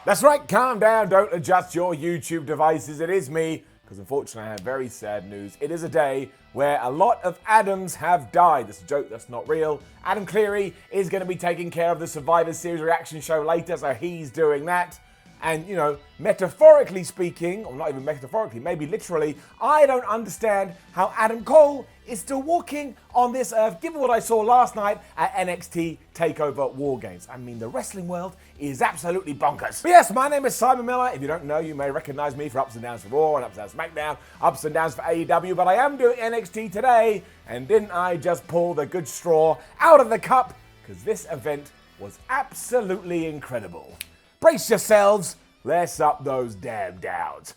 That's right, calm down, don't adjust your YouTube devices. It is me, because unfortunately I have very sad news. It is a day where a lot of Adams have died. That's a joke, that's not real. Adam Cleary is going to be taking care of the Survivor Series reaction show later, so he's doing that. And, you know, metaphorically speaking, or not even metaphorically, maybe literally, I don't understand how Adam Cole is still walking on this earth, given what I saw last night at NXT TakeOver WarGames. I mean, the wrestling world is absolutely bonkers. But yes, my name is Simon Miller. If you don't know, you may recognize me for Ups and Downs for Raw and Ups and Downs for SmackDown, Ups and Downs for AEW, but I am doing NXT today, and didn't I just pull the good straw out of the cup? Because this event was absolutely incredible. Brace yourselves, let's up those damn downs.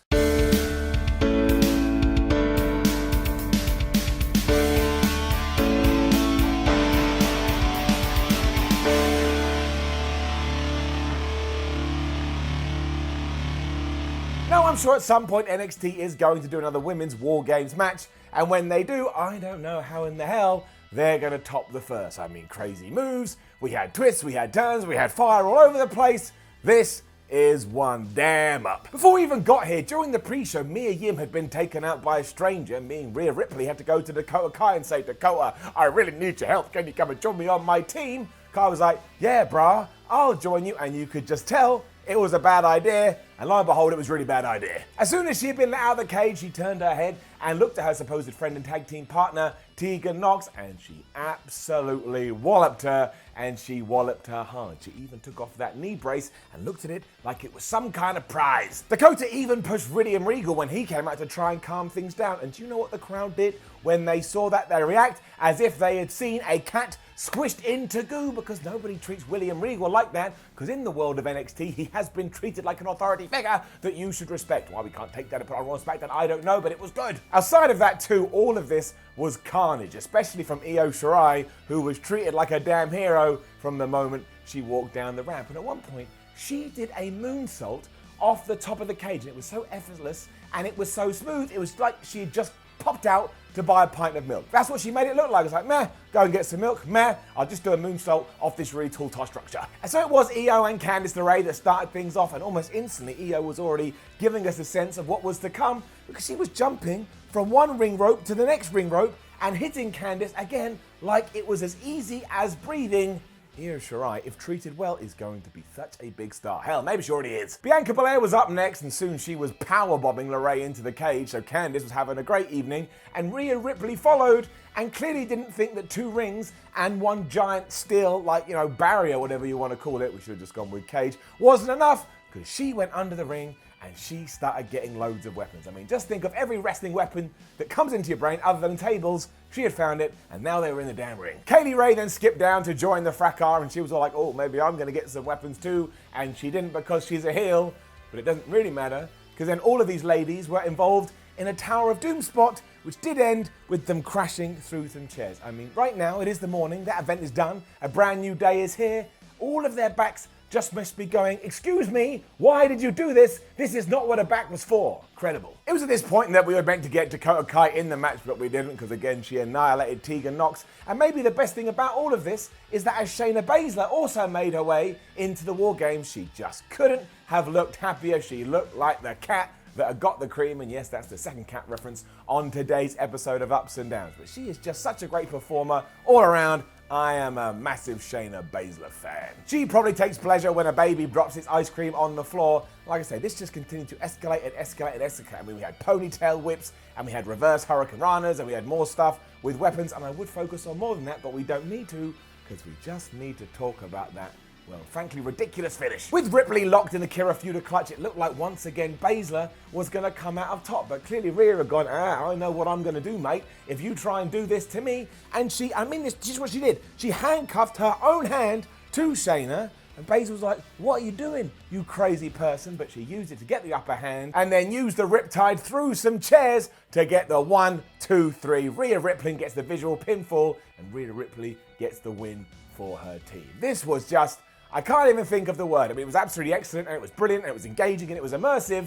Now, I'm sure at some point NXT is going to do another women's War Games match, and when they do, I don't know how in the hell they're going to top the first. I mean, crazy moves, we had twists, we had turns, we had fire all over the place. This is one damn up. Before we even got here, during the pre-show, Mia Yim had been taken out by a stranger, meaning Rhea Ripley had to go to Dakota Kai and say, Dakota, I really need your help. Can you come and join me on my team? Kai was like, yeah, brah, I'll join you. And you could just tell it was a bad idea. And lo and behold, it was a really bad idea. As soon as she had been let out of the cage, she turned her head and looked at her supposed friend and tag team partner, Tegan Nox, and she absolutely walloped her, and she walloped her hard. She even took off that knee brace and looked at it like it was some kind of prize. Dakota even pushed William Regal when he came out to try and calm things down. And do you know what the crowd did when they saw that? They react as if they had seen a cat squished into goo, because nobody treats William Regal like that, because in the world of NXT, he has been treated like an authority figure that you should respect. Why we can't take that and put on Raw and SmackDown, I don't know, but it was good. Outside of that too, all of this was carnage, especially from Io Shirai, who was treated like a damn hero from the moment she walked down the ramp. And at one point, she did a moonsault off the top of the cage, and it was so effortless and it was so smooth, it was like she had just popped out to buy a pint of milk. That's what she made it look like. It's like, meh, go and get some milk, meh, I'll just do a moonsault off this really tall tie structure. And so it was Io and Candice LeRae that started things off, and almost instantly Io was already giving us a sense of what was to come, because she was jumping from one ring rope to the next ring rope and hitting Candice again like it was as easy as breathing. Io Shirai, if treated well, is going to be such a big star. Hell, maybe she already is. Bianca Belair was up next, and soon she was powerbombing LeRae into the cage, so Candice was having a great evening, and Rhea Ripley followed, and clearly didn't think that 2 rings and 1 giant steel, like, you know, barrier, whatever you want to call it, we should have just gone with cage, wasn't enough, because she went under the ring and she started getting loads of weapons. I mean, just think of every wrestling weapon that comes into your brain other than tables. She had found it, and now they were in the damn ring. Kaylee Ray then skipped down to join the fracas, and she was all like, oh, maybe I'm going to get some weapons too, and she didn't because she's a heel, but it doesn't really matter, because then all of these ladies were involved in a Tower of Doom spot, which did end with them crashing through some chairs. I mean, right now, it is the morning, that event is done, a brand new day is here, all of their backs just must be going, excuse me, why did you do this? This is not what a back was for. Credible. It was at this point that we were meant to get Dakota Kai in the match, but we didn't, because again, she annihilated Tegan Nox. And maybe the best thing about all of this is that as Shayna Baszler also made her way into the War Games, she just couldn't have looked happier. She looked like the cat that had got the cream, and yes, that's the second cat reference on today's episode of Ups and Downs. But she is just such a great performer all around. I am a massive Shayna Baszler fan. She probably takes pleasure when a baby drops its ice cream on the floor. Like I say, this just continued to escalate and escalate and escalate. I mean, we had ponytail whips, and we had reverse hurricane ranas, and we had more stuff with weapons, and I would focus on more than that, but we don't need to, because we just need to talk about that, well, frankly, ridiculous finish. With Ripley locked in the Kira Fuda clutch, it looked like once again Baszler was going to come out of top. But clearly Rhea had gone, I know what I'm going to do, mate, if you try and do this to me. And this is what she did. She handcuffed her own hand to Shayna. And Baszler was like, what are you doing, you crazy person? But she used it to get the upper hand and then used the riptide through some chairs to get the 1, 2, 3. Rhea Ripley gets the visual pinfall, and Rhea Ripley gets the win for her team. This was just, I can't even think of the word. I mean, it was absolutely excellent, and it was brilliant, and it was engaging, and it was immersive.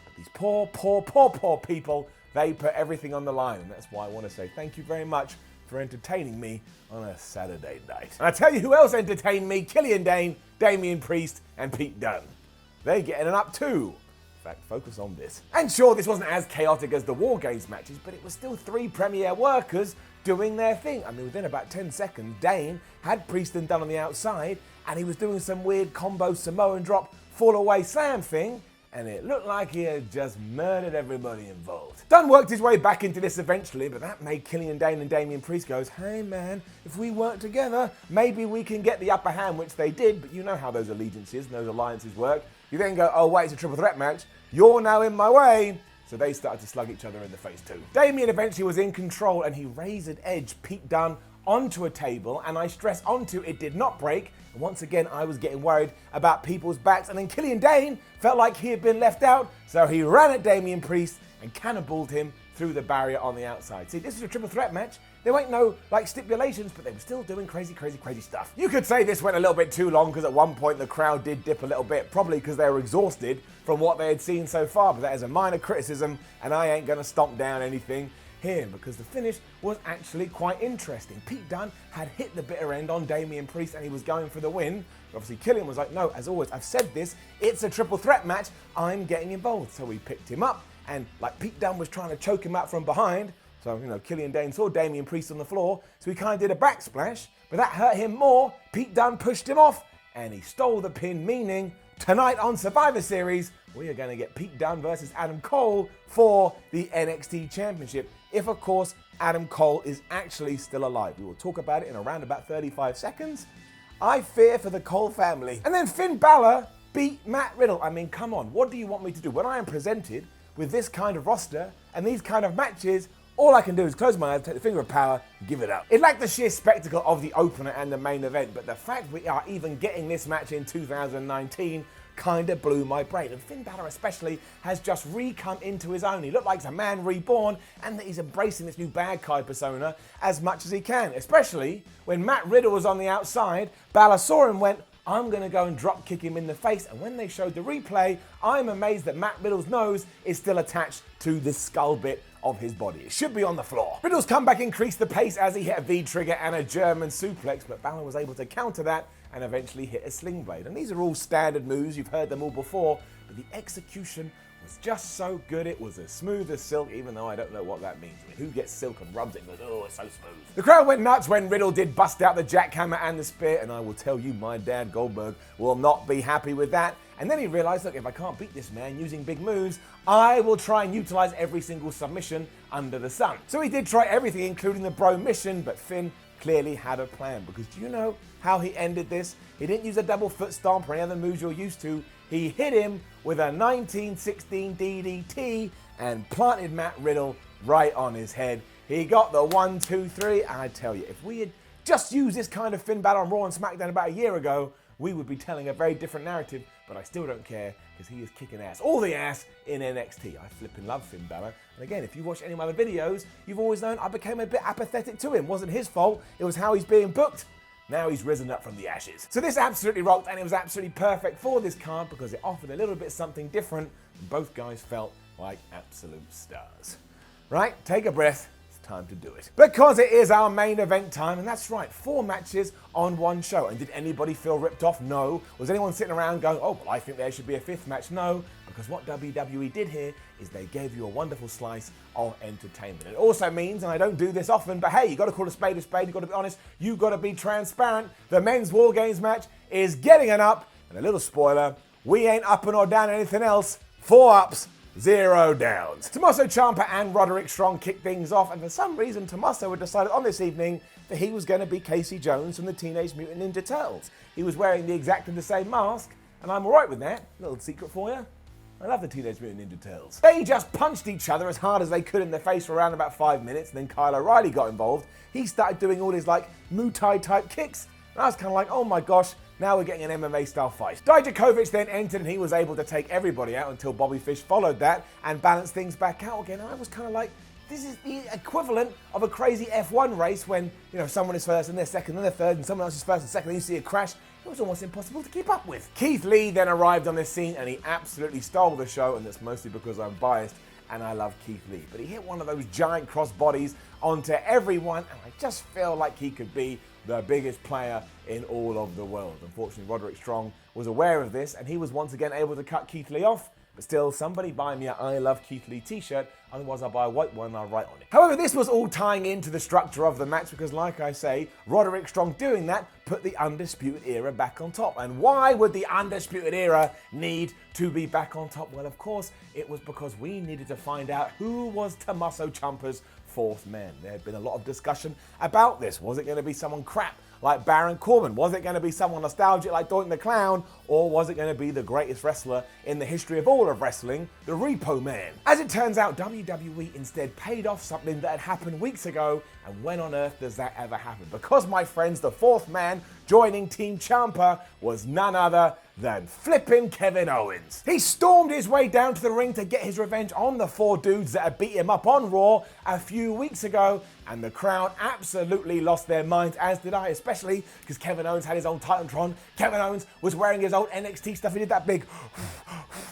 But these poor people, they put everything on the line, and that's why I want to say thank you very much for entertaining me on a Saturday night. And I tell you who else entertained me, Killian Dane, Damian Priest, and Pete Dunne. they're getting an up 2. In fact, focus on this. And sure, this wasn't as chaotic as the WarGames matches, but it was still 3 Premier workers doing their thing. I mean, within about 10 seconds, Dane had Prieston done on the outside, and he was doing some weird combo Samoan drop, fall away slam thing, and it looked like he had just murdered everybody involved. Dunn worked his way back into this eventually, but that made Killian Dane and Damian Priest goes, hey man, if we work together, maybe we can get the upper hand, which they did, but you know how those allegiances and those alliances work. You then go, oh wait, it's a triple threat match, you're now in my way. So they started to slug each other in the face too. Damian eventually was in control and he razored edge Pete Dunne onto a table, and I stress onto it did not break. And once again, I was getting worried about people's backs, and then Killian Dane felt like he had been left out, so he ran at Damian Priest and cannonballed him through the barrier on the outside. See, this is a triple threat match. There ain't no stipulations, but they were still doing crazy stuff. You could say this went a little bit too long because at one point the crowd did dip a little bit, probably because they were exhausted from what they had seen so far, but that is a minor criticism and I ain't gonna stomp down anything here because the finish was actually quite interesting. Pete Dunne had hit the bitter end on Damian Priest and he was going for the win. Obviously Killian was like, no, as always, I've said this, it's a triple threat match, I'm getting involved. So we picked him up and like Pete Dunne was trying to choke him out from behind. So, you know, Killian Dane saw Damian Priest on the floor, so he kind of did a backsplash, but that hurt him more. Pete Dunne pushed him off, and he stole the pin, meaning tonight on Survivor Series, we are going to get Pete Dunne versus Adam Cole for the NXT Championship, if, of course, Adam Cole is actually still alive. We will talk about it in around about 35 seconds. I fear for the Cole family. And then Finn Balor beat Matt Riddle. I mean, come on, what do you want me to do? When I am presented with this kind of roster and these kind of matches, all I can do is close my eyes, take the finger of power, and give it up. It lacked the sheer spectacle of the opener and the main event, but the fact we are even getting this match in 2019 kind of blew my brain. And Finn Balor especially has just re-come into his own. He looked like he's a man reborn and that he's embracing this new bad guy persona as much as he can, especially when Matt Riddle was on the outside. Balor saw him and went, I'm going to go and drop kick him in the face. And when they showed the replay, I'm amazed that Matt Riddle's nose is still attached to the skull bit of his body. It should be on the floor. Riddle's comeback increased the pace as he hit a V-trigger and a German suplex, but Balor was able to counter that and eventually hit a sling blade. And these are all standard moves, you've heard them all before, but the execution was just so good. It was as smooth as silk, even though I don't know what that means. I mean, who gets silk and rubs it and goes, oh, it's so smooth. The crowd went nuts when Riddle did bust out the jackhammer and the spear, and I will tell you, my dad Goldberg will not be happy with that. And then he realized, look, if I can't beat this man using big moves, I will try and utilize every single submission under the sun. So he did try everything, including the bro mission, but Finn clearly had a plan, because do you know how he ended this? He didn't use a double foot stomp or any other moves you're used to. He hit him with a 1916 DDT and planted Matt Riddle right on his head. He got the 1, 2, 3. I tell you, if we had just used this kind of Finn Balor on Raw and SmackDown about a year ago, we would be telling a very different narrative, but I still don't care because he is kicking ass. All the ass in NXT. I flipping love Finn Balor. And again, if you watch any of my other videos, you've always known I became a bit apathetic to him. It wasn't his fault. It was how he's being booked. Now he's risen up from the ashes. So this absolutely rocked, and it was absolutely perfect for this card because it offered a little bit something different, and both guys felt like absolute stars. Right, take a breath. Time to do it. Because it is our main event time, and that's right, 4 matches on one show. And did anybody feel ripped off? No. Was anyone sitting around going, oh, well, I think there should be a 5th match? No, because what WWE did here is they gave you a wonderful slice of entertainment. It also means, and I don't do this often, but hey, you got to call a spade, you got to be honest, you got to be transparent. The men's WarGames match is getting an up, and a little spoiler, we ain't upping or down anything else. 4 ups, 0 downs. Tommaso Ciampa and Roderick Strong kicked things off, and for some reason Tommaso had decided on this evening that he was going to be Casey Jones from the Teenage Mutant Ninja Turtles. He was wearing exactly the same mask, and I'm alright with that. Little secret for you. I love the Teenage Mutant Ninja Turtles. They just punched each other as hard as they could in the face for around about 5 minutes, and then Kyle O'Reilly got involved. He started doing all his Muay Thai type kicks, and I was kind of like, oh my gosh, now we're getting an MMA style fight. Dijakovic then entered and he was able to take everybody out until Bobby Fish followed that and balanced things back out again. And I was kind of like, this is the equivalent of a crazy F1 race when, someone is first and they're second and they're third and someone else is first and second and you see a crash. It was almost impossible to keep up with. Keith Lee then arrived on this scene and he absolutely stole the show, and that's mostly because I'm biased and I love Keith Lee. But he hit one of those giant cross bodies onto everyone, and I just feel like he could be the biggest player in all of the world. Unfortunately, Roderick Strong was aware of this, and he was once again able to cut Keith Lee off. But still, somebody buy me a I Love Keith Lee t-shirt, otherwise I'll buy a white one and I'll write on it. However, this was all tying into the structure of the match because, like I say, Roderick Strong doing that put the Undisputed Era back on top. And why would the Undisputed Era need to be back on top? Well, of course, it was because we needed to find out who was Tommaso Ciampa's fourth man. There had been a lot of discussion about this. Was it going to be someone crap like Baron Corbin? Was it going to be someone nostalgic like Doink the Clown? Or was it going to be the greatest wrestler in the history of all of wrestling, the Repo Man? As it turns out, WWE instead paid off something that had happened weeks ago, and when on earth does that ever happen? Because, my friends, the fourth man joining Team Ciampa was none other than flipping Kevin Owens. He stormed his way down to the ring to get his revenge on the four dudes that had beat him up on Raw a few weeks ago, and the crowd absolutely lost their minds, as did I, especially because Kevin Owens had his own Titantron. Kevin Owens was wearing his old NXT stuff. He did that big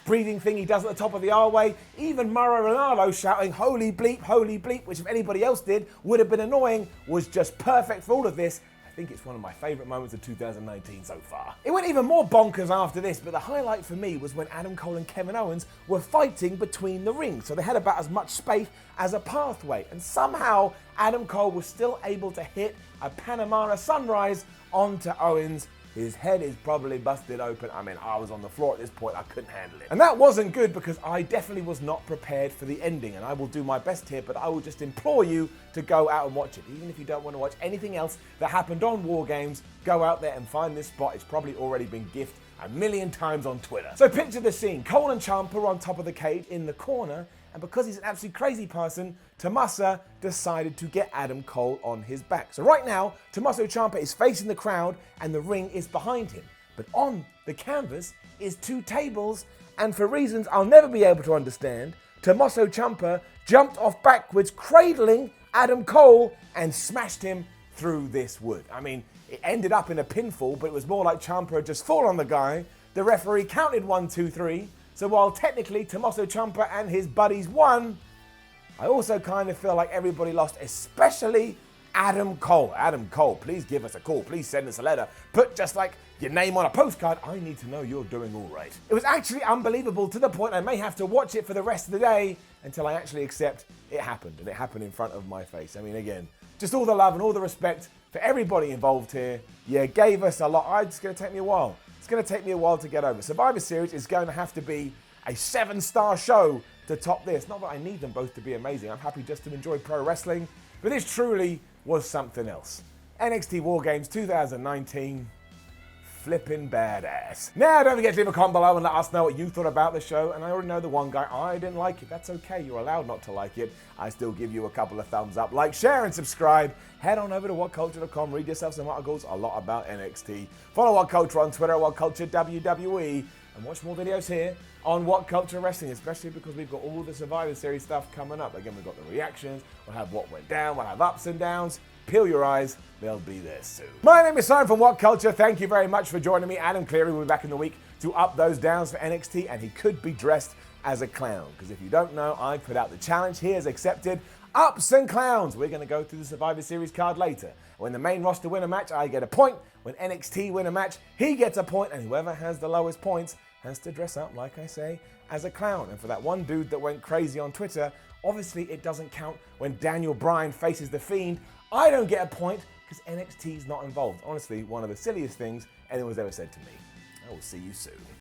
breathing thing he does at the top of the R-Way. Even Mauro Ranallo shouting, holy bleep, which if anybody else did would have been annoying, was just perfect for all of this. I think it's one of my favourite moments of 2019 so far. It went even more bonkers after this, but the highlight for me was when Adam Cole and Kevin Owens were fighting between the rings. So they had about as much space as a pathway, and somehow Adam Cole was still able to hit a Panamera Sunrise onto Owens. His head is probably busted open. I mean, I was on the floor at this point. I couldn't handle it. And that wasn't good because I definitely was not prepared for the ending. And I will do my best here, but I will just implore you to go out and watch it. Even if you don't want to watch anything else that happened on WarGames, go out there and find this spot. It's probably already been gifted a million times on Twitter. So picture the scene. Cole and Ciampa are on top of the cage in the corner, and because he's an absolutely crazy person, Tommaso decided to get Adam Cole on his back. So right now, Tommaso Ciampa is facing the crowd and the ring is behind him. But on the canvas is two tables, and for reasons I'll never be able to understand, Tommaso Ciampa jumped off backwards, cradling Adam Cole, and smashed him through this wood. I mean, it ended up in a pinfall, but it was more like Ciampa had just fallen on the guy. The referee counted 1, 2, 3. So while technically Tommaso Ciampa and his buddies won, I also kind of feel like everybody lost, especially Adam Cole. Adam Cole, please give us a call. Please send us a letter. Put just like your name on a postcard. I need to know you're doing all right. It was actually unbelievable to the point I may have to watch it for the rest of the day until I actually accept it happened. And it happened in front of my face. I mean, again, just all the love and all the respect for everybody involved here. You gave us a lot. It's going to take me a while. It's going to take me a while to get over. Survivor Series is going to have to be a 7-star show to top this. Not that I need them both to be amazing. I'm happy just to enjoy pro wrestling. But this truly was something else. NXT WarGames 2019. Flipping badass. Now, don't forget to leave a comment below and let us know what you thought about the show. And I already know the one guy, I didn't like it. That's okay. You're allowed not to like it. I still give you a couple of thumbs up. Like, share, and subscribe. Head on over to WhatCulture.com. Read yourself some articles a lot about NXT. Follow WhatCulture on Twitter, WhatCulture WWE. And watch more videos here on WhatCulture Wrestling, especially because we've got all the Survivor Series stuff coming up. Again, we've got the reactions. We'll have what went down. We'll have ups and downs. Peel your eyes, they'll be there soon. My name is Simon from WhatCulture. Thank you very much for joining me. Adam Cleary will be back in the week to up those downs for NXT, and he could be dressed as a clown. Because if you don't know, I put out the challenge. He has accepted ups and clowns. We're going to go through the Survivor Series card later. When the main roster win a match, I get a point. When NXT win a match, he gets a point, and whoever has the lowest points has to dress up, like I say, as a clown. And for that one dude that went crazy on Twitter, obviously it doesn't count when Daniel Bryan faces The Fiend. I don't get a point because NXT's not involved. Honestly, one of the silliest things anyone's ever said to me. I will see you soon.